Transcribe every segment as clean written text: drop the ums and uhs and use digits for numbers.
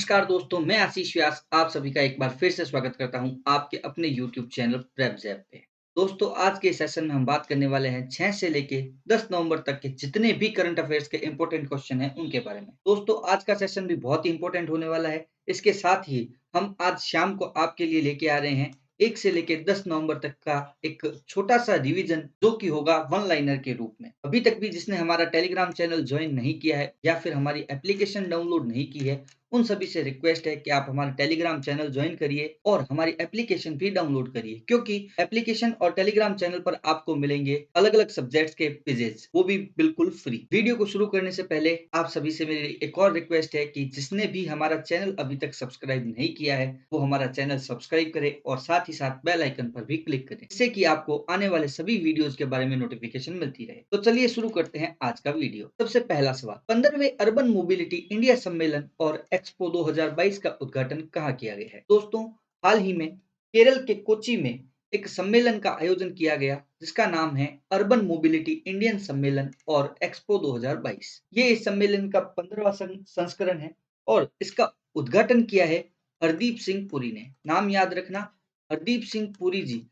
नमस्कार दोस्तों, मैं आशीष व्यास आप सभी का एक बार फिर से स्वागत करता हूं आपके अपने YouTube चैनल प्रेपज़ैप पे। दोस्तों, आज के सेशन में हम बात करने वाले हैं 6 से लेके 10 नवंबर तक के जितने भी करंट अफेयर्स के इंपॉर्टेंट क्वेश्चन हैं उनके बारे में। दोस्तों, आज का सेशन भी बहुत ही इंपॉर्टेंट होने वाला है। इसके साथ ही हम आज शाम को आपके लिए लेके आ रहे हैं 1 से लेके 10 नवंबर तक का एक छोटा-सा रिवीजन जो कि होगा वन लाइनर के रूप में। अभी तक भी जिसने हमारा टेलीग्राम चैनल जॉइन नहीं किया है या फिर हमारी एप्लीकेशन डाउनलोड नहीं की है, उन सभी से रिक्वेस्ट है कि आप हमारा टेलीग्राम चैनल ज्वाइन करिए और हमारी एप्लीकेशन भी डाउनलोड करिए, क्योंकि एप्लीकेशन और टेलीग्राम चैनल पर आपको मिलेंगे अलग-अलग सब्जेक्ट्स के क्विज़ेज़, वो भी बिल्कुल फ्री। वीडियो को शुरू करने से पहले आप सभी से मेरी एक और रिक्वेस्ट है कि जिसने भी हमारा चैनल अभी तक सब्सक्राइब नहीं किया है, वो हमारा चैनल सब्सक्राइब करे और साथ ही साथ बेल आइकन पर भी क्लिक करें, जिससे कि आपको आने वाले सभी वीडियोज़ के बारे में नोटिफिकेशन मिलती रहे। तो चलिए शुरू करते हैं आज का वीडियो। सबसे पहला सवाल, 15वें अर्बन मोबिलिटी इंडिया सम्मेलन और एक्सपो 2022 का उद्घाटन कहाँ किया गया है? दोस्तों, हाल ही में केरल के कोच्चि में एक सम्मेलन का आयोजन किया गया जिसका नाम है अर्बन मोबिलिटी इंडियन सम्मेलन और एक्सपो 2022। ये इस सम्मेलन का 15वां संस्करण है और इसका उद्घाटन किया है हरदीप सिंह पुरी ने। नाम याद रखना, हरदीप सिंह पुरी जी।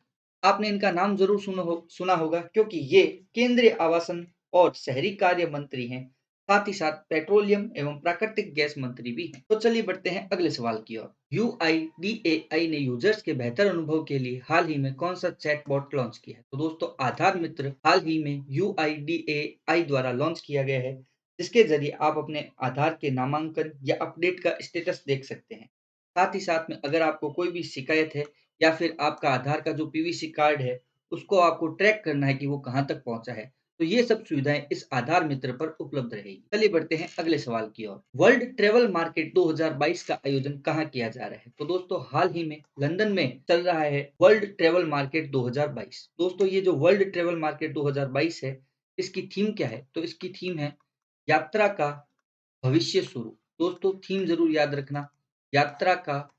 आपने इनका नाम जरूर सुना होगा क्योंकि ये केंद्रीय आवासन और शहरी कार्य मंत्री हैं, साथ ही साथ पेट्रोलियम एवं प्राकृतिक गैस मंत्री भी हैं। तो चलिए बढ़ते हैं अगले सवाल की ओर। UIDAI ने यूजर्स के बेहतर अनुभव के लिए हाल ही में कौन सा चैटबॉट लॉन्च किया है? तो दोस्तों, आधार मित्र हाल ही में UIDAI द्वारा लॉन्च किया गया है, जिसके जरिए आप अपने आधार के नामांकन या अपडेट का स्टेटस देख सकते हैं। साथ ही साथ में अगर आपको कोई भी शिकायत है या फिर आपका आधार का जो पीवीसी कार्ड है, उसको आपको ट्रैक करना है कि वो कहाँ तक पहुँचा है, तो ये सब सुविधाएं इस आधार मित्र पर उपलब्ध रहेगी। चलिए बढ़ते हैं अगले सवाल की ओर। वर्ल्ड ट्रेवल मार्केट 2022 का आयोजन कहाँ किया जा रहा है? तो दोस्तों, हाल ही में लंदन में चल रहा है वर्ल्ड ट्रेवल मार्केट 2022। दोस्तों, ये जो वर्ल्ड ट्रेवल मार्केट 2022 है, इसकी थीम क्या है? तो इसकी थीम है यात्रा का भविष्य शुरू। दोस्तों, थीम जरूर याद रखना, यात्रा का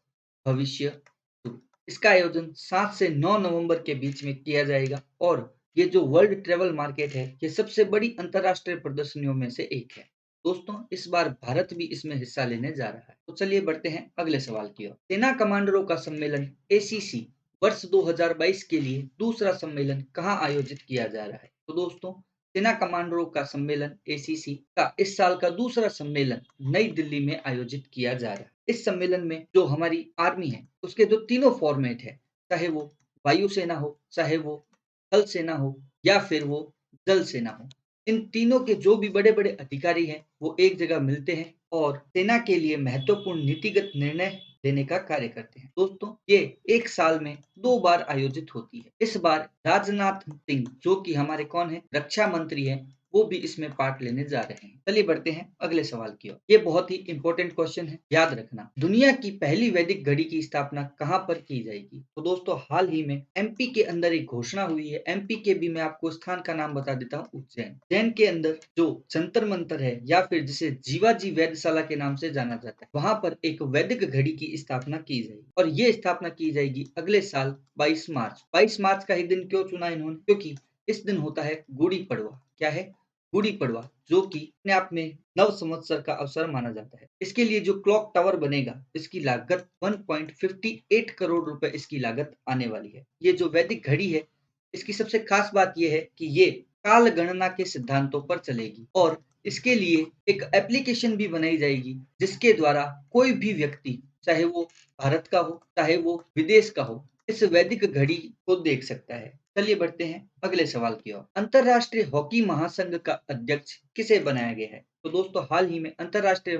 भविष्य शुरू। इसका आयोजन 7 से 9 नवंबर के बीच में किया जाएगा और ये जो वर्ल्ड ट्रेवल मार्केट है, ये सबसे बड़ी अंतरराष्ट्रीय प्रदर्शनियों में से एक है। दोस्तों, इस बार भारत भी इसमें हिस्सा लेने जा रहा है। तो चलिए बढ़ते हैं अगले सवाल की ओर। सेना कमांडरों का सम्मेलन ACC वर्ष 2022 के लिए दूसरा सम्मेलन कहाँ आयोजित किया जा रहा है? तो दोस्तों, सेना कमांडरों का सम्मेलन ACC का इस साल का दूसरा सम्मेलन नई दिल्ली में आयोजित किया जा रहा है। इस सम्मेलन में जो हमारी आर्मी है, उसके जो तीनों फॉर्मेट है, चाहे वो वायुसेना हो, चाहे वो थल सेना हो या फिर वो जल सेना हो, इन तीनों के जो भी बड़े-बड़े अधिकारी हैं, वो एक जगह मिलते हैं और सेना के लिए महत्वपूर्ण नीतिगत निर्णय लेने का कार्य करते हैं। दोस्तों, ये 1 साल में 2 बार आयोजित होती है। इस बार राजनाथ सिंह, जो कि हमारे कौन है, रक्षा मंत्री हैं, वो भी इसमें पार्ट लेने जा रहे हैं। चलिए बढ़ते हैं अगले सवाल की ओर। ये बहुत ही इंपॉर्टेंट क्वेश्चन है, याद रखना। दुनिया की पहली वैदिक घड़ी की स्थापना कहाँ पर की जाएगी? तो दोस्तों, हाल ही में MP के अंदर एक घोषणा हुई है। MP के भी मैं आपको स्थान का नाम बता देता हूँ, उज्जैन। उज्जैन के अंदर जो जंतर मंतर है या फिर जिसे जीवाजी वेधशाला के नाम से जाना जाता है, वहां पर एक वैदिक घड़ी की स्थापना की जाएगी और ये स्थापना की जाएगी अगले साल 22 मार्च। 22 मार्च का ही दिन क्यों चुना इन्होंने? क्योंकि इस दिन होता है गुड़ी पड़वा। क्या है? गुड़ी पड़वा, जो कि अपने आप में नव संवत्सर का अवसर माना जाता है। इसके लिए जो क्लॉक टावर बनेगा, इसकी लागत 1.58 करोड़ रुपए इसकी लागत आने वाली है। ये जो वैदिक घड़ी है, इसकी सबसे खास बात ये है कि ये काल गणना के सिद्धांतों पर चलेगी और इसके लिए एक एप्लीकेशन भी बनाई जाएगी, जिसके द्वारा कोई भी व्यक्ति, चाहे वो भारत का हो, चाहे वो विदेश का हो, इस वैदिक घड़ी को देख सकता है। चलिए बढ़ते हैं अगले सवाल की ओर। अंतरराष्ट्रीय हॉकी महासंघ का अध्यक्ष किसे बनाया गया है? तो दोस्तों, हाल ही में अंतरराष्ट्रीय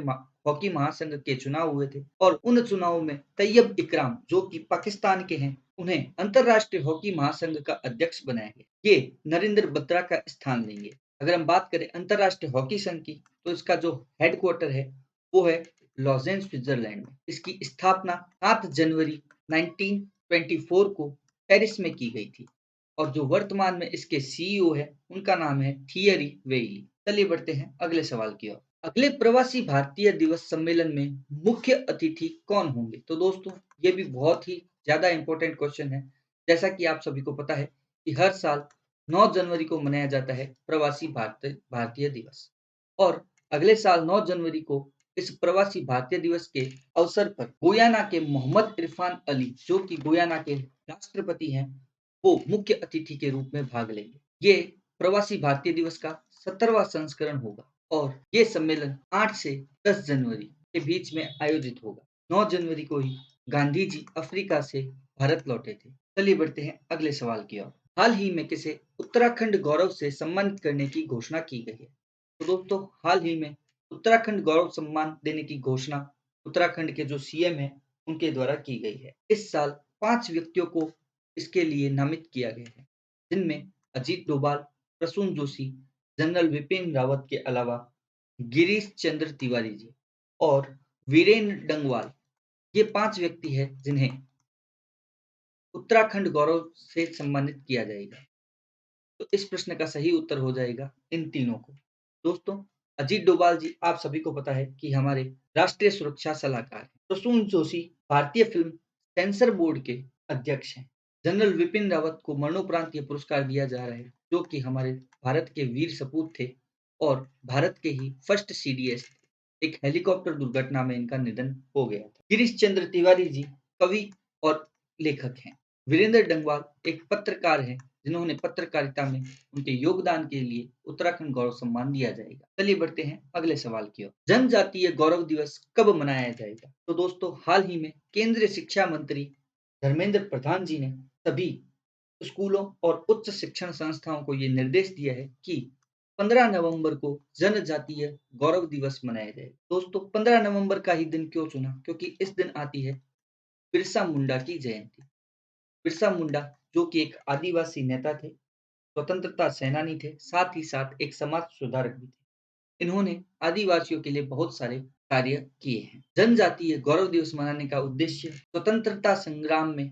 हॉकी महासंघ के चुनाव हुए थे और उन चुनावों में तैयब इकराम, जो कि पाकिस्तान के हैं, उन्हें अंतरराष्ट्रीय हॉकी महासंघ का अध्यक्ष बनाया गया। ये नरेंद्र बत्रा का स्थान लेंगे। अगर हम बात करें अंतरराष्ट्रीय हॉकी संघ की, तो इसका जो हेडक्वार्टर है, वो है लॉजेन, स्विट्जरलैंड में। इसकी स्थापना 7 जनवरी 1924 को पेरिस में की गई थी और जो वर्तमान में इसके CEO है, उनका नाम है थियरी वेइली। चलिए बढ़ते हैं अगले सवाल की ओर। अगले प्रवासी भारतीय दिवस सम्मेलन में मुख्य अतिथि कौन होंगे? तो दोस्तों, ये भी बहुत ही ज्यादा इंपॉर्टेंट क्वेश्चन है। जैसा कि आप सभी को पता है कि हर साल 9 जनवरी को मनाया जाता है प्रवासी भारतीय दिवस और अगले साल 9 जनवरी को इस प्रवासी भारतीय दिवस के अवसर पर गुयाना के मोहम्मद इरफान अली, जो कि गुयाना के राष्ट्रपति हैं, वो मुख्य अतिथि के रूप में भाग लेंगे। ये प्रवासी भारतीय दिवस का 17वां संस्करण होगा और ये सम्मेलन 8 से 10 जनवरी के बीच में आयोजित होगा। 9 जनवरी को ही गांधी जी अफ्रीका से भारत लौटे थे। चलिए बढ़ते हैं अगले सवाल की ओर। हाल ही में किसे उत्तराखंड गौरव से सम्मानित करने की घोषणा की गई है? तो दोस्तों, हाल ही में उत्तराखंड गौरव सम्मान देने की घोषणा उत्तराखंड के जो सीएम हैं, उनके द्वारा की गई है। इस साल 5 व्यक्तियों को इसके लिए नामित किया गया है, जिनमें अजीत डोभाल, प्रसून जोशी, जनरल विपिन रावत के अलावा गिरीश चंद्र तिवारी जी और वीरेंद्र डंगवाल, ये 5 व्यक्ति हैं जिन्हें उत्तराखंड गौरव से सम्मानित किया जाएगा। तो इस प्रश्न का सही उत्तर हो जाएगा इन तीनों को। दोस्तों, अजीत डोभाल जी आप सभी को पता है कि हमारे राष्ट्रीय सुरक्षा सलाहकार हैं। प्रसून जोशी भारतीय फिल्म सेंसर बोर्ड के अध्यक्ष हैं। जनरल विपिन रावत को मरणोपरांत ये पुरस्कार दिया जा रहा है, जो कि हमारे भारत के वीर सपूत थे और भारत के ही फर्स्ट सीडीएस थे। एक हेलीकॉप्टर दुर्घटना में इनका निधन हो गया था। गिरीश चंद्र तिवारी जी कवि और लेखक हैं। वीरेंद्र डंगवाल एक पत्रकार हैं, जिन्होंने पत्रकारिता में उनके योगदान के लिए उत्तराखंड गौरव सम्मान दिया जाएगा। चलिए बढ़ते हैं अगले सवाल की ओर। जनजातीय गौरव दिवस कब मनाया जाएगा? तो दोस्तों, हाल ही में केंद्रीय शिक्षा मंत्री धर्मेंद्र प्रधान जी ने सभी स्कूलों और उच्च शिक्षण संस्थाओं को ये निर्देश दिया है कि 15 नवंबर को जनजातीय गौरव दिवस मनाया जाए। दोस्तों, 15 नवंबर का ही दिन क्यों चुना? क्योंकि इस दिन आती है बिरसा मुंडा की जयंती। बिरसा मुंडा जो कि एक आदिवासी नेता थे, स्वतंत्रता सेनानी थे, साथ ही साथ एक समाज सुधारक भी थे। इन्होंने आदिवासियों के लिए बहुत सारे कार्य किए हैं। जनजातीय गौरव दिवस मनाने का उद्देश्य स्वतंत्रता संग्राम में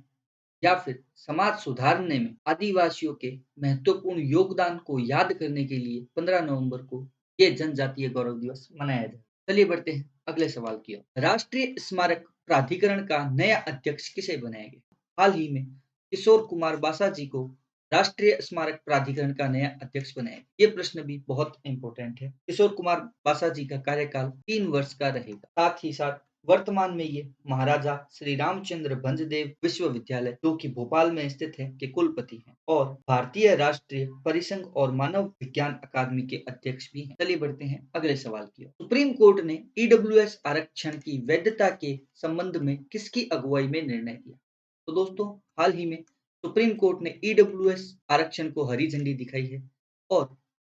या फिर समाज सुधारने में आदिवासियों के महत्वपूर्ण योगदान को याद करने के लिए 15 नवंबर को ये जनजातीय गौरव दिवस मनाया जाए। चलिए बढ़ते हैं अगले सवाल की ओर। राष्ट्रीय स्मारक प्राधिकरण का नया अध्यक्ष किसे बनाया गया? हाल ही में किशोर कुमार बासाजी को राष्ट्रीय स्मारक प्राधिकरण का नया अध्यक्ष बनाया। ये प्रश्न भी बहुत इंपॉर्टेंट है। किशोर कुमार बासाजी का कार्यकाल 3 वर्ष का रहेगा। साथ ही साथ वर्तमान में ये महाराजा श्री रामचंद्र भंजदेव विश्वविद्यालय, जो कि भोपाल में स्थित है, के कुलपति हैं और भारतीय राष्ट्रीय परिसंघ और मानव विज्ञान अकादमी के अध्यक्ष भी हैं। चलिए बढ़ते हैं अगले सवाल की ओर। सुप्रीम कोर्ट ने ईडब्ल्यूएस आरक्षण की वैधता के संबंध में किसकी अगुवाई में निर्णय दिया? तो दोस्तों, हाल ही में सुप्रीम कोर्ट ने ईडब्ल्यूएस आरक्षण को हरी झंडी दिखाई है और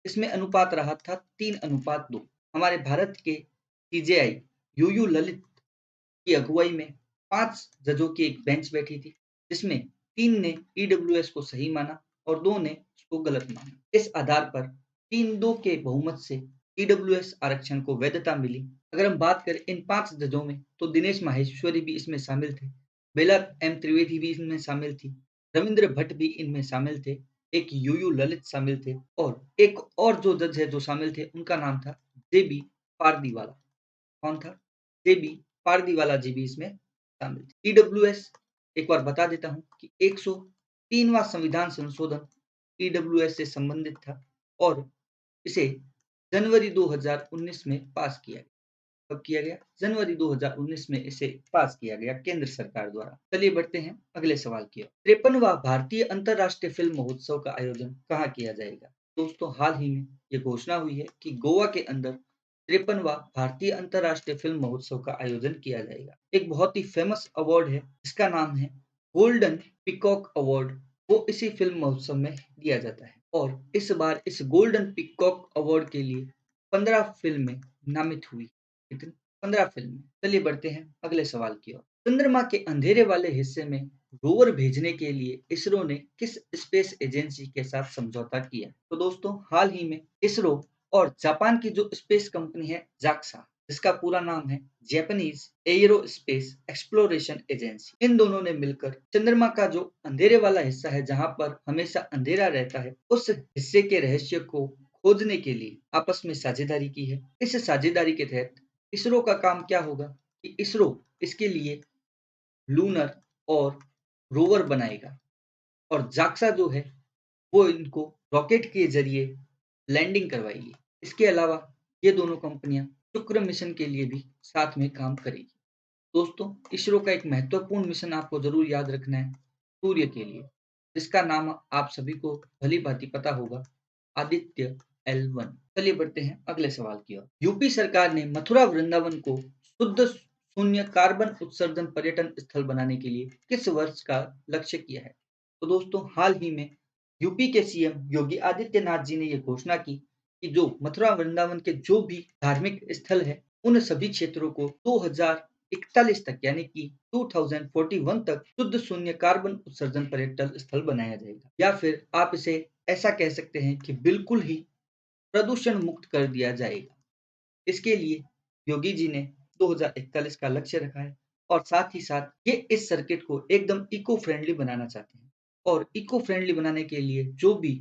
इसमें अनुपात रहा था 3:2। हमारे भारत के सीजेआई यूयू ललित की अगुवाई में 5 जजों की एक बेंच बैठी थी, जिसमें 3 ने ईडब्ल्यूएस को सही माना और 2 ने उसको गलत माना। इस आधार पर 3-2 के बहुमत से ईडब्ल्यूएस आरक्षण को वैधता मिली। अगर हम बात करें इन 5 जजों में, तो दिनेश माहेश्वरी भी इसमें शामिल थे, बेला एम त्रिवेदी भी इसमें शामिल थी, रविंद्र भट्ट भी इनमें शामिल थे, एक यूयू ललित शामिल थे और एक और जो जज है जो शामिल थे, उनका नाम था जेबी पारदीवाला। कौन था? जेबी पारदीवाला जी भी इसमें शामिल थे। ईडब्ल्यूएस एक बार बता देता हूँ कि 103वां संविधान संशोधन ईडब्ल्यूएस से संबंधित था और इसे जनवरी 2019 में पास किया गया। कब किया गया? जनवरी 2019 में इसे पास किया गया केंद्र सरकार द्वारा। चलिए बढ़ते हैं अगले सवाल की ओर। 53वां भारतीय अंतर्राष्ट्रीय फिल्म महोत्सव का आयोजन कहाँ किया जाएगा? दोस्तों, हाल ही में ये घोषणा हुई है कि गोवा के अंदर 53वां भारतीय अंतर्राष्ट्रीय फिल्म महोत्सव का आयोजन किया जाएगा। एक बहुत ही फेमस अवार्ड है, इसका नाम है गोल्डन पीकॉक अवार्ड। वो इसी फिल्म महोत्सव में दिया जाता है और इस बार इस गोल्डन पीकॉक अवार्ड के लिए 15 फिल्में नामित हुई। कितनी? 15 फिल्में। चलिए बढ़ते हैं अगले सवाल की ओर। चंद्रमा के अंधेरे वाले हिस्से में रोवर भेजने के लिए इसरो ने किस स्पेस एजेंसी के साथ समझौता किया? तो दोस्तों, हाल ही में इसरो और जापान की जो स्पेस कंपनी है जाक्सा, जिसका पूरा नाम है जापानीज एयरोस्पेस एक्सप्लोरेशन एजेंसी, इन दोनों ने मिलकर चंद्रमा का जो अंधेरे वाला हिस्सा है, जहां पर हमेशा अंधेरा रहता है, उस हिस्से के रहस्य को खोजने के लिए आपस में साझेदारी की है। इस साझेदारी के तहत इसरो का काम क्या होगा कि इसरो इसके लिए लूनर और रोवर बनाएगा और जाक्सा जो है वो इनको रॉकेट के जरिए लैंडिंग करवाएगी। इसके अलावा ये दोनों कंपनियां शुक्र मिशन के लिए भी साथ में काम करेगी। दोस्तों, इसरो का एक महत्वपूर्ण मिशन आपको ज़रूर याद रखना है, सूर्य के लिए, जिसका नाम आप सभी को भली-भाँति पता होगा, आदित्य L1। चलिए बढ़ते हैं अगले सवाल की ओर। यूपी सरकार ने मथुरा वृंदावन को शुद्ध शून्य कार्बन उत्सर्जन पर्यटन स्थल बनाने के लिए किस वर्ष का लक्ष्य किया है? तो दोस्तों, हाल ही में यूपी के सीएम योगी आदित्यनाथ जी ने ये घोषणा की कि जो मथुरा वृंदावन के जो भी धार्मिक स्थल है, उन सभी क्षेत्रों को 2041 तक यानी कि 2041 तक शुद्ध शून्य कार्बन उत्सर्जन पर्यटन स्थल बनाया जाएगा, या फिर आप इसे ऐसा कह सकते हैं कि बिल्कुल ही प्रदूषण मुक्त कर दिया जाएगा। इसके लिए योगी जी ने 2041 का लक्ष्य रखा है और साथ ही साथ ये इस सर्किट को एकदम इको फ्रेंडली बनाना चाहते हैं, और इको फ्रेंडली बनाने के लिए जो भी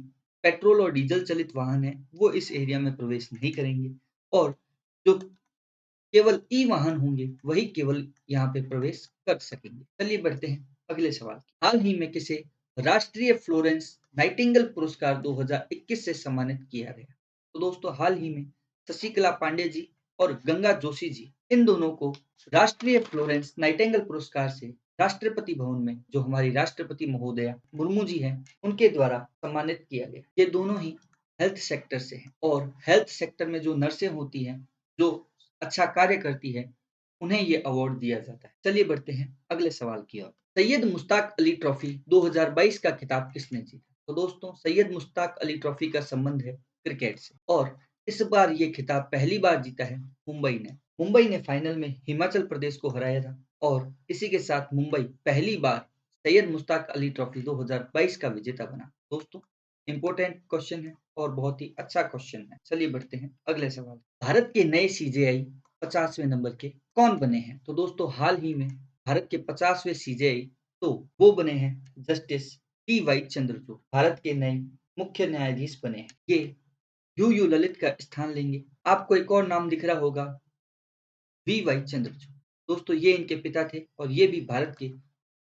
पेट्रोल और डीजल चलित वाहन है वो इस एरिया में प्रवेश नहीं करेंगे, और जो केवल ई वाहन होंगे वही केवल यहाँ पे प्रवेश कर सकेंगे। चलिए बढ़ते हैं अगले सवाल की। हाल ही में किसे राष्ट्रीय फ्लोरेंस नाइटिंगेल पुरस्कार 2021 से सम्मानित किया गया? तो दोस्तों, हाल ही में शशिकला पांडे जी और गंगा जोशी जी, इन दोनों को राष्ट्रीय फ्लोरेंस नाइटिंगेल पुरस्कार से राष्ट्रपति भवन में जो हमारी राष्ट्रपति महोदया मुर्मू जी हैं, उनके द्वारा सम्मानित किया गया। ये दोनों ही हेल्थ सेक्टर से हैं, और हेल्थ सेक्टर में जो नर्सें होती हैं, जो अच्छा कार्य करती है, उन्हें ये अवार्ड दिया जाता है। चलिए बढ़ते हैं अगले सवाल की ओर। सैयद मुश्ताक अली ट्रॉफी 2022 का खिताब किसने जीता? तो दोस्तों, सैयद मुश्ताक अली ट्रॉफी का संबंध है क्रिकेट से, और इस बार ये खिताब पहली बार जीता है मुंबई ने। मुंबई ने फाइनल में हिमाचल प्रदेश को हराया था, और इसी के साथ मुंबई पहली बार सैयद मुश्ताक अली ट्रॉफी 2022 का विजेता बना। दोस्तों, इंपॉर्टेंट क्वेश्चन है और बहुत ही अच्छा क्वेश्चन है। चलिए बढ़ते हैं अगले सवाल। भारत के नए सीजेआई 50वें नंबर के कौन बने हैं? तो दोस्तों, हाल ही में भारत के 50वें सीजेआई तो वो बने हैं जस्टिस टी.वाई. चंद्रचूड़, भारत के नए मुख्य न्यायाधीश बने हैं। ये यू ललित का स्थान लेंगे। आपको एक और नाम दिख रहा होगा, वी.वाई. चंद्रचूड़। दोस्तों, ये इनके पिता थे और ये भी भारत के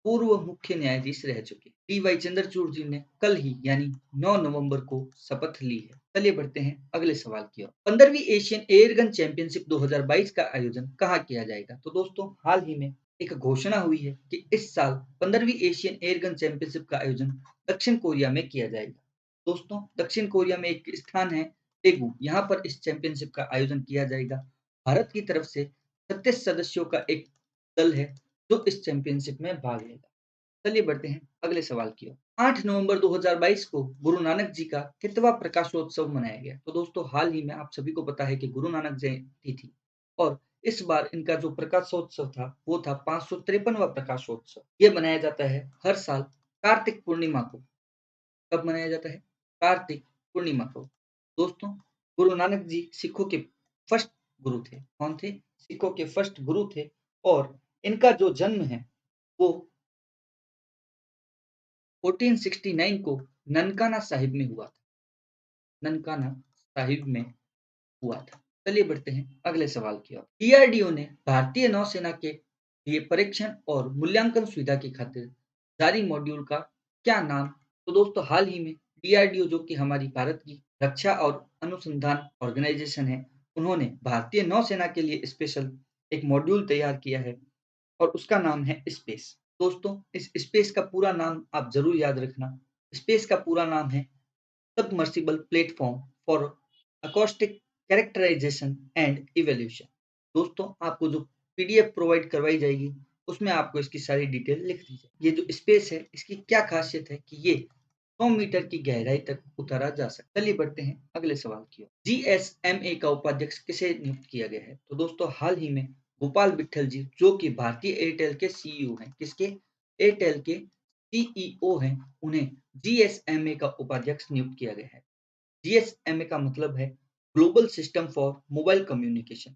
पूर्व मुख्य न्यायाधीश रह चुके। टी.वाई. चंद्रचूड़ जी ने कल ही यानी 9 नवंबर को शपथ ली है। चलिए बढ़ते हैं अगले सवाल की ओर। 15वीं एशियन एयरगन चैंपियनशिप 2022 का आयोजन कहाँ किया जाएगा? तो दोस्तों, हाल ही में एक घोषणा हुई है कि इस साल 15वीं एशियन एयरगन चैंपियनशिप का आयोजन दक्षिण कोरिया में किया जाएगा। दोस्तों, दक्षिण कोरिया में एक स्थान है डेगू, यहाँ पर इस चैंपियनशिप का आयोजन किया जाएगा। भारत की तरफ से 36 सदस्यों का एक दल है जो इस चैंपियनशिप में भाग लेगा। चलिए बढ़ते हैं अगले सवाल की ओर। 8 नवंबर 2022 को गुरु नानक जी का कितवां प्रकाशोत्सव मनाया गया? तो दोस्तों, हाल ही में आप सभी को पता है कि गुरु नानक जयंती थी, और इस बार इनका जो प्रकाशोत्सव था वो था 553वां प्रकाशोत्सव। ये मनाया जाता है हर साल कार्तिक पूर्णिमा को। कब मनाया जाता है? कार्तिक पूर्णिमा को। दोस्तों, गुरु नानक जी सिखों के फर्स्ट गुरु थे। कौन थे? सिखों के फर्स्ट गुरु थे, और इनका जो जन्म है वो 1469 को ननकाना साहिब में हुआ था। ननकाना साहिब में हुआ था। चलिए बढ़ते हैं अगले सवाल की ओर। डीआरडीओ ने भारतीय नौसेना के लिए परीक्षण और मूल्यांकन सुविधा की खातिर जारी मॉड्यूल का क्या नाम? तो दोस्तों, हाल ही में डीआरडीओ, जो कि हमारी भारत की रक्षा और अनुसंधान ऑर्गेनाइजेशन है, उन्होंने भारतीय नौसेना के लिए स्पेशल एक मॉड्यूल तैयार किया है, और उसका नाम है स्पेस। दोस्तों, इस स्पेस का पूरा नाम आप जरूर याद रखना। स्पेस का पूरा नाम है submersible platform for acoustic characterisation and evolution. दोस्तों, आपको जो पीडीएफ प्रोवाइड करवाई जाएगी उसमें आपको इसकी सारी डिटेल लिख दी जाएगी। ये जो स्पेस है, इसकी क्या खासियत है कि ये 100 मीटर की गहराई तक उतारा जा सकता है। चलिए बढ़ते हैं अगले सवाल की ओर। जीएसएमए का उपाध्यक्ष किसे नियुक्त किया गया है? तो दोस्तों, हाल ही में गोपाल विट्ठल जी, जो कि भारतीय एयरटेल के सीईओ हैं, किसके? एयरटेल के सीईओ हैं, उन्हें जीएसएमए का उपाध्यक्ष नियुक्त किया गया है। जीएसएमए का मतलब है global system for mobile communication,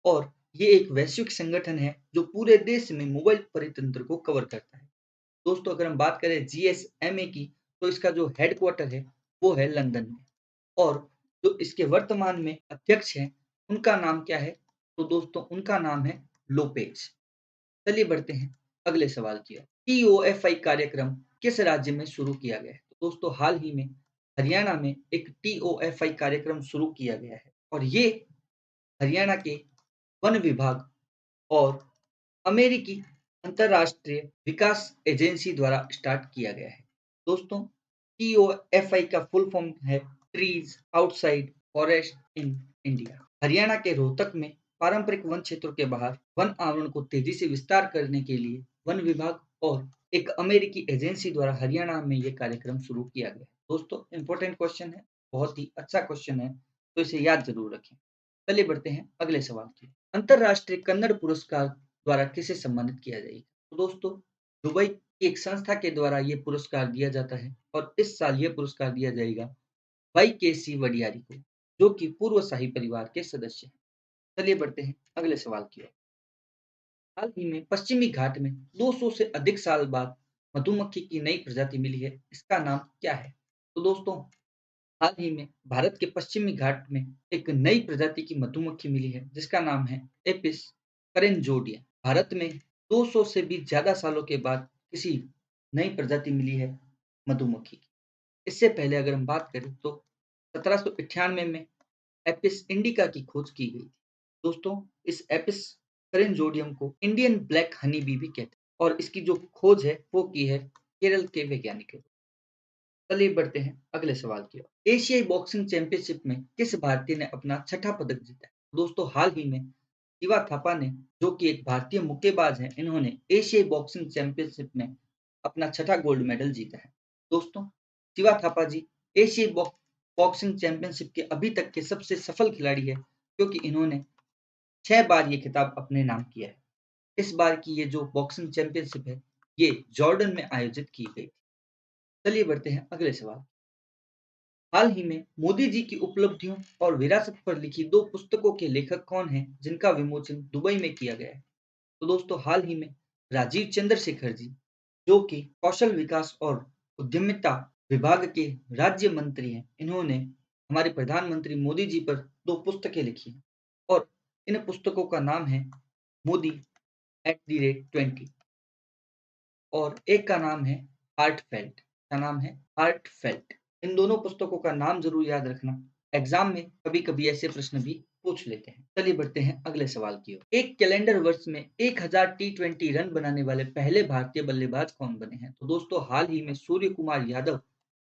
और ये एक वैश्विक संगठन है जो पूरे देश में मोबाइल परितंत्र को कवर करता है। दोस्तों, अगर हम बात करें जीएसएमए की, तो इसका जो हेडक्वार्टर है वो है लंदन में, और जो इसके वर्तमान में अध्यक्ष हैं उनका नाम क्या है? तो दोस्तों, उनका नाम है लोपेज। चलिए बढ़ते हैं अगले सवाल की ओर। टीओएफआई कार्यक्रम किस राज्य में शुरू किया गया है? तो दोस्तों, हाल ही में हरियाणा में एक टीओएफआई कार्यक्रम शुरू किया गया है, और ये हरियाणा के वन विभाग और अमेरिकी अंतरराष्ट्रीय विकास एजेंसी द्वारा स्टार्ट किया गया है। दोस्तों, TOFI का फुल फॉर्म है trees outside forest in India. Haryana के रोहतक में पारंपरिक वन क्षेत्रों के बाहर वन आवरण को तेजी से विस्तार करने के लिए वन विभाग और एक अमेरिकी एजेंसी द्वारा हरियाणा में ये कार्यक्रम शुरू किया गया है। दोस्तों, इंपॉर्टेंट क्वेश्चन है, बहुत ही अच्छा क्वेश्चन है, तो इसे याद जरूर रखें। चलिए बढ़ते हैं अगले सवाल की। अंतरराष्ट्रीय कन्नड़ पुरस्कार द्वारा किसे सम्मानित किया जाएगा? तो दोस्तों, दुबई की एक संस्था के द्वारा ये पुरस्कार दिया जाता है और इस साल ये पुरस्कार दिया जाएगा वाई के सी वडियारी को, जो कि पूर्व शाही परिवार के सदस्य हैं। चलिए बढ़ते हैं अगले सवाल की ओर। हाल ही में पश्चिमी घाट में 200 से अधिक साल बाद मधुमक्खी की नई प्रजाति मिली है, इसका नाम क्या है? तो दोस्तों, हाल ही में भारत के पश्चिमी घाट में एक नई प्रजाति की मधुमक्खी मिली है, जिसका नाम है एपिस करेंजोडिया। भारत में 200 से भी ज्यादा सालों के बाद किसी नई प्रजाति मिली है मधुमक्खी की। इससे पहले अगर हम बात करें तो 1798 में एपिस इंडिका की खोज की गई थी। दोस्तों, इस एपिस करेंजोडियम को इंडियन ब्लैक हनी बी भी कहते हैं और इसकी जो खोज है वो की है केरल के वैज्ञानिकों। चलिए बढ़ते हैं अगले सवाल की ओर। एशियाई बॉक्सिंग चैंपियनशिप में किस भारतीय ने अपना छठा पदक जीता है? दोस्तों, हाल ही में शिवा थापा ने, जो कि एक भारतीय मुक्केबाज हैं, इन्होंने एशियाई बॉक्सिंग चैंपियनशिप में अपना छठा गोल्ड मेडल जीता है। दोस्तों, शिवा थापा जी एशियाई बॉक्सिंग चैंपियनशिप के अभी तक के सबसे सफल खिलाड़ी है, क्योंकि इन्होंने 6 बार ये खिताब अपने नाम किया है। इस बार की ये जो बॉक्सिंग चैंपियनशिप है, ये जॉर्डन में आयोजित की गई थी। चलिए बढ़ते हैं अगले सवाल। हाल ही में मोदी जी की उपलब्धियों और विरासत पर लिखी 2 पुस्तकों के लेखक कौन हैं, जिनका विमोचन दुबई में किया गया है? तो दोस्तों, हाल ही में राजीव चंद्रशेखर जी, जो कि कौशल विकास और उद्यमिता विभाग के राज्य मंत्री हैं, इन्होंने हमारे प्रधानमंत्री मोदी जी पर 2 पुस्तकें लिखी हैं और इन पुस्तकों का नाम है मोदी @20 और एक का नाम है हार्टफेल्ट। क्या नाम है? हार्टफेल्ट। इन दोनों पुस्तकों का नाम ज़रूर याद रखना, एग्ज़ाम में कभी-कभी ऐसे प्रश्न भी पूछ लेते हैं। चलिए बढ़ते हैं अगले सवाल की ओर। एक कैलेंडर वर्ष में 1000 टी20 रन बनाने वाले पहले भारतीय बल्लेबाज कौन बने हैं? तो दोस्तों, हाल ही में सूर्य कुमार यादव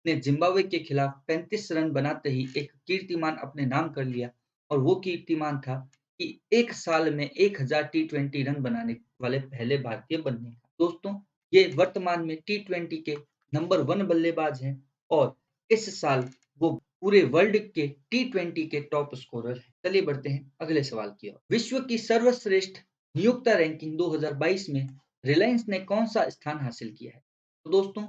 ने जिम्बाब्वे के खिलाफ 35 रन बनाते ही एक कीर्तिमान अपने नाम कर लिया और वो कीर्तिमान था कि 1 साल में 1000 टी20 रन बनाने वाले पहले भारतीय बनने का। दोस्तों, ये वर्तमान में टी20 के नंबर 1 बल्लेबाज हैं और इस साल वो पूरे वर्ल्ड के टी20 के टॉप स्कोरर हैं। चलिए बढ़ते हैं अगले सवाल की ओर। विश्व की सर्वश्रेष्ठ नियोक्ता रैंकिंग 2022 में रिलायंस ने कौन सा स्थान हासिल किया है? तो दोस्तों,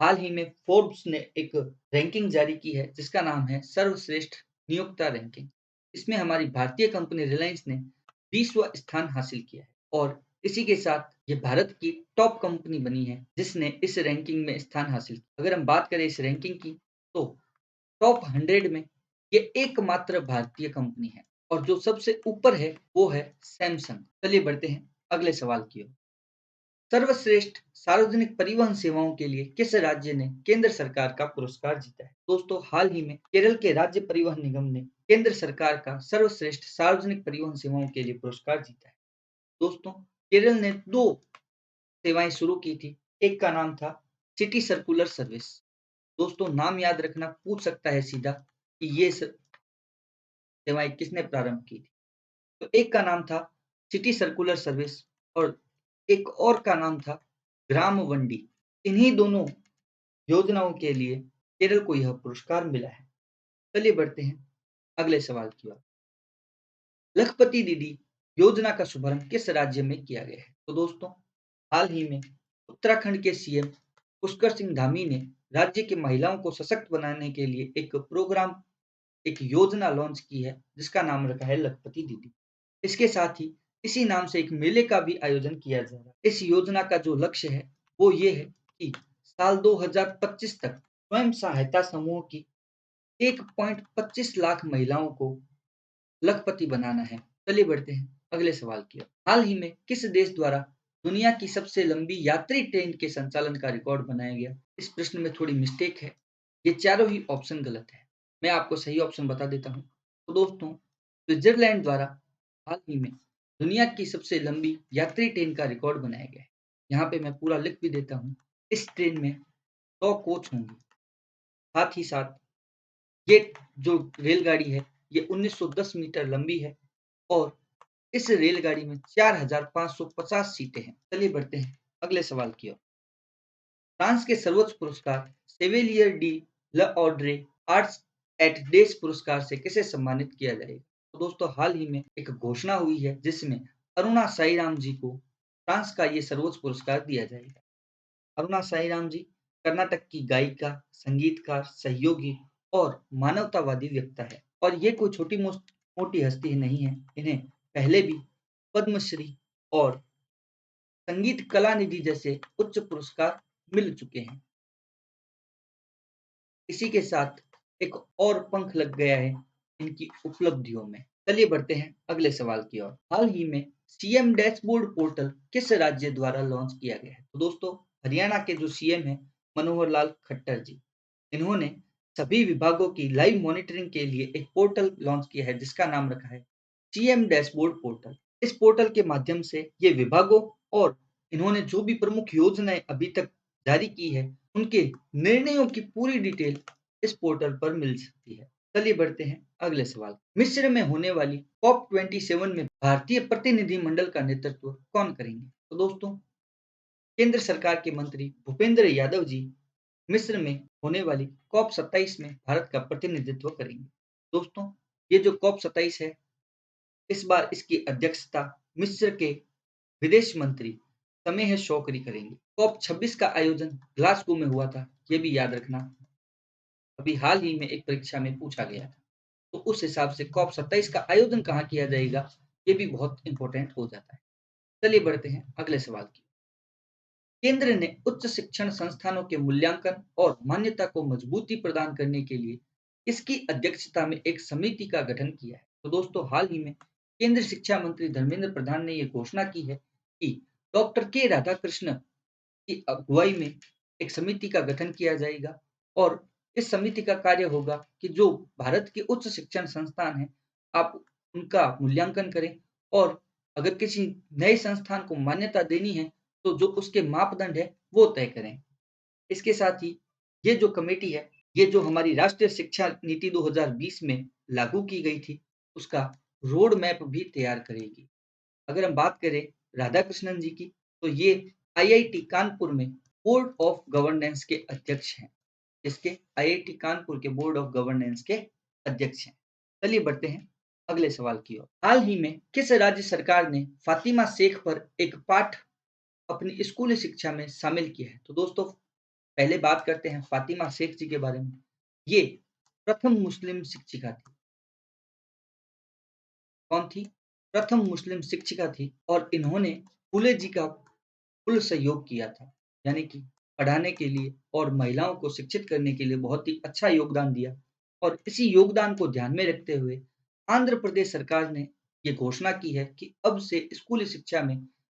हाल ही में फोर्ब्स ने एक रैंकिंग जारी की है, जिसका नाम है सर्वश्रेष्ठ नियोक्ता रैंकिंग। इसमें हमारी भारतीय कंपनी रिलायंस ने 20वां स्थान हासिल किया है और इसी के साथ ये भारत की टॉप कंपनी बनी है, जिसने इस रैंकिंग में स्थान हासिल किया। अगर हम बात करें इस रैंकिंग की, तो टॉप 100 में ये एकमात्र भारतीय कंपनी है और जो सबसे ऊपर है वो है सैमसंग। चलिए बढ़ते हैं अगले सवाल की ओर। सर्वश्रेष्ठ सार्वजनिक परिवहन सेवाओं के लिए किस राज्य ने केंद्र सरकार का पुरस्कार जीता है? दोस्तों, हाल ही में केरल के राज्य परिवहन निगम ने केंद्र सरकार का सर्वश्रेष्ठ सार्वजनिक परिवहन सेवाओं के लिए पुरस्कार जीता है। दोस्तों, केरल ने 2 सेवाएं शुरू की थी। एक का नाम था सिटी सर्कुलर सर्विस। दोस्तों, नाम याद रखना, पूछ सकता है सीधा कि ये सेवाएं किसने प्रारंभ की थी। तो एक का नाम था सिटी सर्कुलर सर्विस और एक और का नाम था ग्राम वंडी। इन्हीं दोनों योजनाओं के लिए केरल को यह पुरस्कार मिला है। चलिए बढ़ते हैं अगले सवाल की ओर। लखपति दीदी योजना का शुभारंभ किस राज्य में किया गया है? तो दोस्तों, हाल ही में उत्तराखंड के सीएम पुष्कर सिंह धामी ने राज्य की महिलाओं को सशक्त बनाने के लिए एक प्रोग्राम, एक योजना लॉन्च की है, जिसका नाम रखा है लखपति दीदी। इसके साथ ही इसी नाम से एक मेले का भी आयोजन किया जा रहा है। इस योजना का जो लक्ष्य है वो ये है कि साल 2025 तक स्वयं सहायता समूह की 1.25 लाख महिलाओं को लखपति बनाना है। चलिए बढ़ते हैं अगले सवाल की ओर। हाल ही में किस देश द्वारा दुनिया की सबसे लंबी यात्री ट्रेन के संचालन का रिकॉर्ड बनाया गया? इस प्रश्न में थोड़ी मिस्टेक है, ये चारों ही ऑप्शन गलत है। मैं आपको सही ऑप्शन बता देता हूँ। तो दोस्तों, स्विट्जरलैंड द्वारा हाल ही में दुनिया की सबसे लंबी यात्री ट्रेन का रिकॉर्ड बनाया गया है। यहाँ पे मैं पूरा लिख भी देता हूँ। इस ट्रेन में 100 कोच होंगे। साथ ही साथ ये जो रेलगाड़ी है, ये 1910 मीटर लंबी है और इस रेलगाड़ी में 4550 सीटें हैं। चलिए बढ़ते हैं अगले सवाल की ओर। फ्रांस के सर्वोच्च पुरस्कार सेवेलियर डी लऑड्रे आर्ट्स एट डेस पुरस्कार से किसे सम्मानित किया जाएगा? तो दोस्तों हाल ही में एक घोषणा हुई है जिसमें अरुणा साईराम जी को फ्रांस का ये सर्वोच्च पुरस्कार दिया जाएगा। अरुणा साईराम जी कर्नाटक की गायिका, संगीतकार, सहयोगी और मानवतावादी वक्ता है और ये कोई छोटी मोटी हस्ती नहीं है। इन्हें पहले भी पद्मश्री और संगीत कला निधि जैसे उच्च पुरस्कार मिल चुके हैं। इसी के साथ एक और पंख लग गया है इनकी उपलब्धियों में। चलिए बढ़ते हैं अगले सवाल की ओर। हाल ही में सीएम डैशबोर्ड पोर्टल किस राज्य द्वारा लॉन्च किया गया है? तो दोस्तों हरियाणा के जो सीएम हैं मनोहर लाल खट्टर जी, इन्होंने सभी विभागों की लाइव मॉनिटरिंग के लिए एक पोर्टल लॉन्च किया है जिसका नाम रखा है सीएम डैशबोर्ड पोर्टल। इस पोर्टल के माध्यम से ये विभागों और इन्होंने जो भी प्रमुख योजनाएं अभी तक जारी की है उनके निर्णयों की पूरी डिटेल इस पोर्टल पर मिल सकती है। चलिए बढ़ते हैं अगले सवाल। मिस्र में होने वाली कॉप 27 में भारतीय प्रतिनिधिमंडल का नेतृत्व कौन करेंगे? तो दोस्तों केंद्र सरकार के मंत्री भूपेंद्र यादव जी मिस्र में होने वाली कॉप 27 में भारत का प्रतिनिधित्व करेंगे। दोस्तों ये जो कॉप 27 है इस बार इसकी अध्यक्षता मिस्र के विदेश मंत्री समेह शौकरी करेंगे। कॉप 26 का आयोजन ग्लासगो में हुआ था, ये भी याद रखना। अभी हाल ही में एक परीक्षा में पूछा गया था, तो उस हिसाब से कॉप 27 का आयोजन कहाँ किया जाएगा, ये भी बहुत इंपॉर्टेंट हो जाता है। चलिए बढ़ते हैं अगले सवाल की। केंद्र ने उच्च शिक्षण संस्थानों के मूल्यांकन और मान्यता को मजबूती प्रदान करने के लिए इसकी अध्यक्षता में एक समिति का गठन किया है। तो दोस्तों हाल ही में केंद्रीय शिक्षा मंत्री धर्मेंद्र प्रधान ने यह घोषणा की है कि डॉक्टर के राधाकृष्ण की अगुवाई में एक समिति का गठन किया जाएगा और इस समिति का कार्य होगा कि जो भारत के उच्च शिक्षण संस्थान हैं, आप उनका मूल्यांकन करें और अगर किसी नए संस्थान को मान्यता देनी है, तो जो उसके मापदंड है, वो तय करें। इसके साथ ही ये जो कमेटी है, ये जो हमारी राष्ट्रीय शिक्षा नीति 2020 में लागू की गई थी, उसका रोड मैप भी तैयार करेगी। अगर हम बात करें राधाकृष्णन जी की, तो ये आईआईटी कानपुर में बोर्ड ऑफ गवर्नेंस के अध्यक्ष हैं। इसके आईआईटी कानपुर के बोर्ड ऑफ गवर्नेंस के अध्यक्ष हैं। चलिए बढ़ते हैं अगले सवाल की ओर। हाल ही में किस राज्य सरकार ने फातिमा शेख पर एक पाठ अपनी स्कूली शिक्षा में शामिल किया है? तो दोस्तों पहले बात करते हैं फातिमा शेख जी के बारे में। ये प्रथम मुस्लिम शिक्षिका थी। कौन थी? प्रथम मुस्लिम शिक्षिका थी और इन्होंने फूले जी का फुल सहयोग किया था, यानी कि पढ़ाने के लिए और महिलाओं को शिक्षित करने के लिए बहुत ही अच्छा योगदान दिया और इसी योगदान को ध्यान में रखते हुए आंध्र प्रदेश सरकार ने ये घोषणा की है कि अब से स्कूली शिक्षा में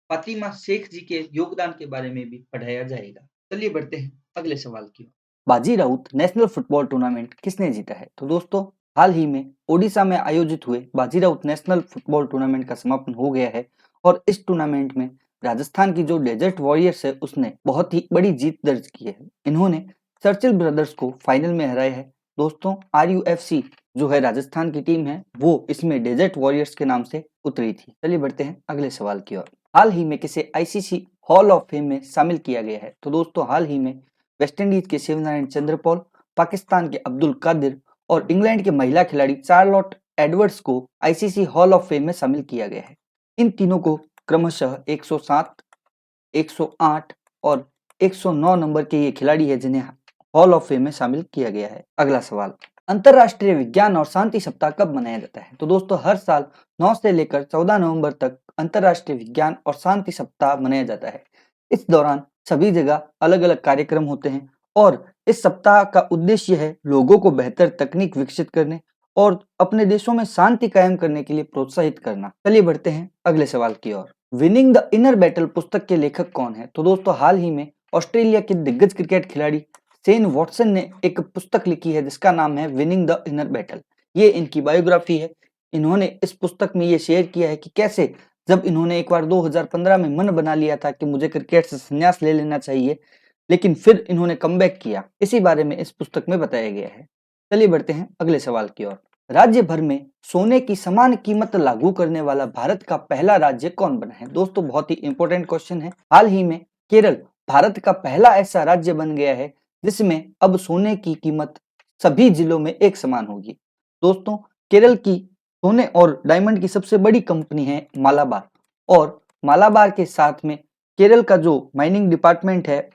फातिमा शेख जी के योगदान के बारे में भी पढ़ाया जाएगा। चलिए बढ़ते हैं अगले सवाल की ओर। बाजी राउत नेशनल फुटबॉल टूर्नामेंट किसने जीता है? तो दोस्तों हाल ही में ओडिशा में आयोजित हुए बाजी राउत नेशनल फुटबॉल टूर्नामेंट का समापन हो गया है और इस टूर्नामेंट में राजस्थान की जो डेजर्ट वॉरियर्स है उसने बहुत ही बड़ी जीत दर्ज की है। इन्होंने चर्चिल ब्रदर्स को फाइनल में हराया है। दोस्तों RUFC जो है राजस्थान की टीम है वो इसमें डेजर्ट वॉरियर्स के नाम से उतरी थी। चलिए बढ़ते हैं अगले सवाल की ओर। हाल ही में किसे ICC हॉल ऑफ फेम में शामिल किया गया है? तो दोस्तों हाल ही में वेस्टइंडीज के शिवनारायण चंद्रपॉल, पाकिस्तान के अब्दुल कादिर और इंग्लैंड के महिला खिलाड़ी चार्लोट एडवर्ड्स को ICC हॉल ऑफ फेम में शामिल किया गया है। इन तीनों को क्रमशः 107, 108 और 109 नंबर के ये खिलाड़ी है जिन्हें हॉल ऑफ फेम में शामिल किया गया है। अगला सवाल, अंतरराष्ट्रीय विज्ञान और शांति सप्ताह कब मनाया जाता है? तो दोस्तों हर साल 9 से लेकर 14 नवंबर तक अंतरराष्ट्रीय विज्ञान और शांति सप्ताह मनाया जाता है। इस दौरान सभी जगह अलग अलग कार्यक्रम होते हैं और इस सप्ताह का उद्देश्य है लोगों को बेहतर तकनीक विकसित करने और अपने देशों में शांति कायम करने के लिए प्रोत्साहित करना। चलिए बढ़ते हैं अगले सवाल की ओर। विनिंग द इनर बैटल पुस्तक के लेखक कौन है? तो दोस्तों हाल ही में ऑस्ट्रेलिया के दिग्गज क्रिकेट खिलाड़ी शेन वॉटसन ने एक पुस्तक लिखी है जिसका नाम है विनिंग द इनर बैटल। ये इनकी बायोग्राफी है। इन्होंने इस पुस्तक में ये शेयर किया है कि कैसे जब इन्होंने एक बार 2015 में मन बना लिया था कि मुझे क्रिकेट से संन्यास ले लेना चाहिए, लेकिन फिर इन्होंने कमबैक किया। इसी बारे में इस पुस्तक में बताया गया है। चलिए बढ़ते हैं अगले सवाल की ओर। राज्य भर में सोने की समान कीमत लागू करने वाला भारत का पहला राज्य कौन बना है? दोस्तों बहुत ही इंपॉर्टेंट क्वेश्चन है। हाल ही में केरल भारत का पहला ऐसा राज्य बन गया है जिसमें अब सोने की कीमत सभी जिलों में एक समान होगी। दोस्तों केरल की सोने और डायमंड की सबसे बड़ी कंपनी है मालाबार, और मालाबार के साथ में केरल का जो माइनिंग डिपार्टमेंट है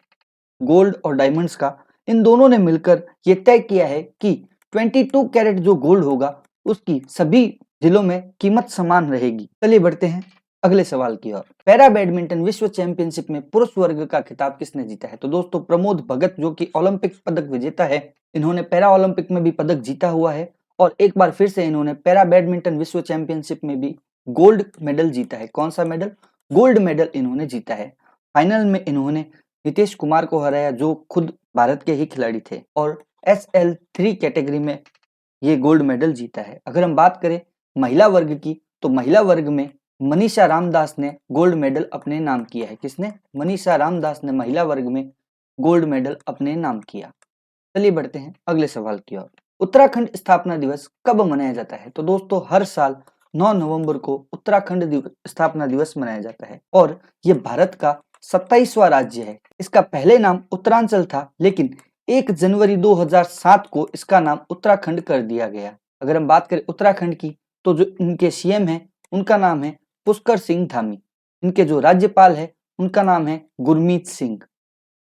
गोल्ड और डायमंड्स का, इन दोनों ने मिलकर ये तय किया है कि 22 कैरेट जो गोल्ड होगा उसकी सभी जिलों में कीमत समान रहेगी। चलिए बढ़ते हैं अगले सवाल की ओर। पैरा बैडमिंटन विश्व चैंपियनशिप में पुरुष वर्ग का खिताब किसने जीता है? तो दोस्तों प्रमोद भगत जो कि ओलंपिक पदक विजेता है, इन्होंने पैरा ओलंपिक में भी पदक जीता हुआ है और एक बार फिर से इन्होंने पैरा बैडमिंटन विश्व चैंपियनशिप में भी गोल्ड मेडल जीता है। कौन सा मेडल? गोल्ड मेडल इन्होंने जीता है। फाइनल में इन्होंने नीतीश कुमार को हराया जो खुद भारत के ही खिलाड़ी थे, और SL3 कैटेगरी में ये गोल्ड मेडल जीता है। अगर हम बात करें महिला वर्ग की, तो महिला वर्ग में मनीषा रामदास ने गोल्ड मेडल अपने नाम किया है। किसने? मनीषा रामदास ने महिला वर्ग में गोल्ड मेडल अपने नाम किया। चलिए बढ़ते हैं अगले सवाल की ओर। उत्तराखंड स्थापना दिवस कब मनाया जाता है? तो दोस्तों हर साल 9 नवंबर को उत्तराखंड स्थापना दिवस मनाया जाता है और ये भारत का 27वां राज्य है। इसका पहले नाम उत्तरांचल था, लेकिन 1 जनवरी 2007 को इसका नाम उत्तराखंड कर दिया गया। अगर हम बात करें उत्तराखंड की, तो जो इनके CM है उनका नाम है पुष्कर सिंह धामी। इनके जो राज्यपाल है उनका नाम है गुरमीत सिंह।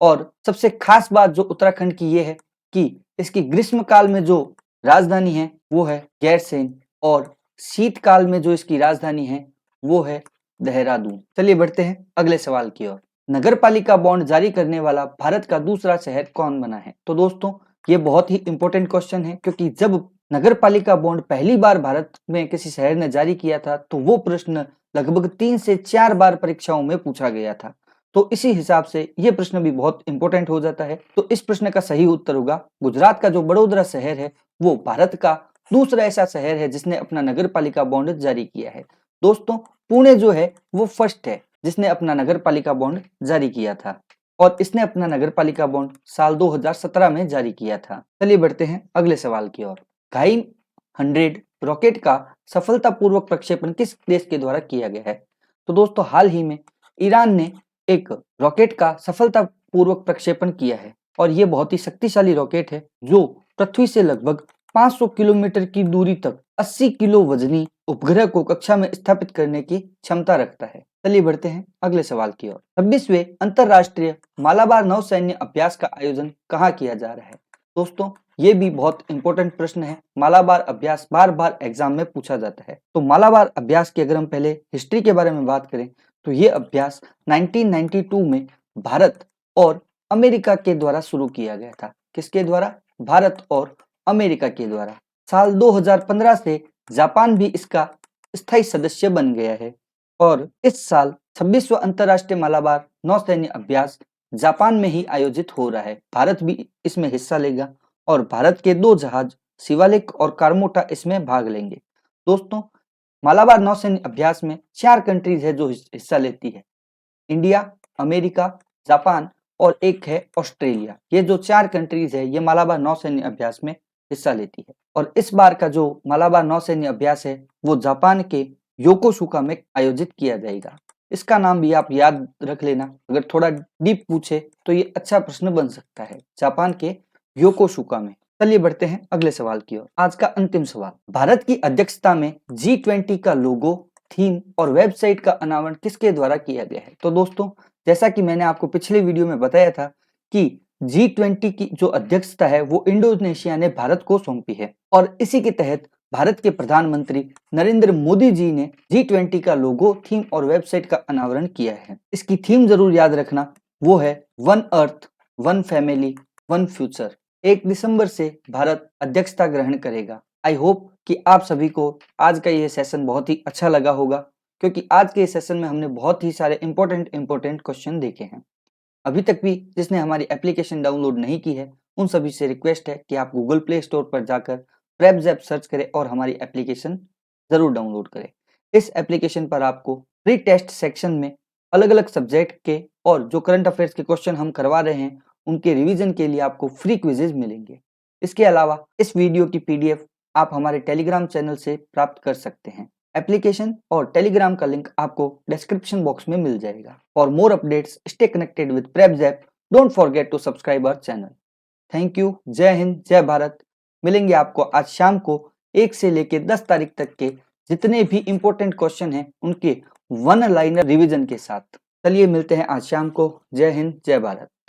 और सबसे खास बात जो उत्तराखंड की ये है कि इसकी ग्रीष्म काल में जो राजधानी है वो है गैरसैंण, और शीतकाल में जो इसकी राजधानी है वो है देहरादून। चलिए बढ़ते हैं अगले सवाल की ओर। नगरपालिका बॉन्ड जारी करने वाला भारत का दूसरा शहर कौन बना है? तो दोस्तों ये बहुत ही इंपॉर्टेंट क्वेश्चन है, क्योंकि जब नगरपालिका बॉन्ड पहली बार भारत में किसी शहर ने जारी किया था तो वो प्रश्न लगभग 3 से 4 बार परीक्षाओं में पूछा गया था। तो इसी हिसाब से ये प्रश्न भी बहुत इंपॉर्टेंट हो जाता है। तो इस प्रश्न का सही उत्तर होगा गुजरात का जो बड़ोदरा शहर है वो भारत का दूसरा ऐसा शहर है जिसने अपना नगरपालिका बॉन्ड जारी किया है। दोस्तों पुणे जो है वो फर्स्ट है जिसने अपना नगरपालिका बॉन्ड जारी किया था, और इसने अपना नगरपालिका बॉन्ड साल 2017 में जारी किया था। चलिए बढ़ते हैं अगले सवाल की ओर। घाई 100 रॉकेट का सफलतापूर्वक प्रक्षेपण किस देश के द्वारा किया गया है? तो दोस्तों हाल ही में ईरान ने एक रॉकेट का सफलतापूर्वक प्रक्षेपण किया है, और ये बहुत ही शक्तिशाली रॉकेट है जो पृथ्वी से लगभग 500 किलोमीटर की दूरी तक 80 किलो वजनी उपग्रह को कक्षा में स्थापित करने की क्षमता रखता है। चलिए बढ़ते हैं अगले सवाल की ओर। 26वें अंतरराष्ट्रीय मालाबार नौसैन्य अभ्यास का आयोजन कहाँ किया जा रहा है? दोस्तों ये भी बहुत इंपॉर्टेंट प्रश्न है। मालाबार अभ्यास बार बार एग्जाम में पूछा जाता है। तो मालाबार अभ्यास की अगर हम पहले हिस्ट्री के बारे में बात करें तो ये अभ्यास 1992 में भारत और अमेरिका के द्वारा शुरू किया गया था। किसके द्वारा? भारत और अमेरिका के द्वारा। साल 2015 से जापान भी इसका स्थायी सदस्य बन गया है, और इस साल 26वां अंतरराष्ट्रीय मालाबार नौसैन्य अभ्यास जापान में ही आयोजित हो रहा है। भारत भी इसमें हिस्सा लेगा और भारत के 2 जहाज शिवालिक और कारमोटा इसमें भाग लेंगे। दोस्तों मालाबार नौसैन्य अभ्यास में 4 कंट्रीज है जो हिस्सा लेती है, इंडिया, अमेरिका, जापान और एक है ऑस्ट्रेलिया। ये जो 4 कंट्रीज है ये मालाबार नौसैन्य अभ्यास में हिस्सा लेती है, और इस बार का जो मालाबार नौसैन्य अभ्यास है वो जापान के योकोसुका में आयोजित किया जाएगा। इसका नाम भी आप याद रख लेना, अगर थोड़ा डीप पूछे तो ये अच्छा प्रश्न बन सकता है, जापान के योकोसुका में। चलिए बढ़ते हैं अगले सवाल की ओर। आज का अंतिम सवाल। भारत की अध्यक्षता में G20 का लोगो, थीम और वेबसाइट का अनावरण किसके द्वारा किया गया है? तो दोस्तों जैसा कि मैंने आपको पिछले वीडियो में बताया था कि G20 की जो अध्यक्षता है वो इंडोनेशिया ने भारत को सौंपी है, और इसी के तहत भारत के प्रधानमंत्री नरेंद्र मोदी जी ने G20 का लोगो, थीम और वेबसाइट का अनावरण किया है। इसकी थीम जरूर याद रखना, वो है one earth, one family, one future. 1 दिसंबर से भारत अध्यक्षता ग्रहण करेगा। आई होप कि आप सभी को आज का ये सेशन बहुत ही अच्छा लगा होगा, क्योंकि आज के सेशन में हमने बहुत ही सारे इंपॉर्टेंट क्वेश्चन देखे हैं। अभी तक भी जिसने हमारी एप्लीकेशन डाउनलोड नहीं की है उन सभी से रिक्वेस्ट है कि आप गूगल प्ले स्टोर पर जाकर प्रेप ज़ैप सर्च करें और हमारी एप्लीकेशन ज़रूर डाउनलोड करें। इस एप्लीकेशन पर आपको फ्री टेस्ट सेक्शन में अलग-अलग सब्जेक्ट के और जो करंट अफेयर्स के क्वेश्चन हम करवा रहे हैं, उनके रिवीजन के लिए आपको फ्री क्विज़ेज़ मिलेंगे। इसके अलावा इस वीडियो की पीडीएफ आप हमारे टेलीग्राम चैनल से प्राप्त कर सकते हैं। एप्लीकेशन और टेलीग्राम का लिंक आपको डिस्क्रिप्शन बॉक्स में मिल जाएगा। For more updates, stay connected with Preps app. Don't forget to subscribe our channel. Thank you. Jai Hind, जय भारत। मिलेंगे आपको आज शाम को 1 से लेके 10 तारीख तक के जितने भी इम्पोर्टेंट क्वेश्चन हैं उनके वन लाइनर रिवीजन के साथ। चलिए मिलते हैं आज शाम को। जय हिंद, जय भारत।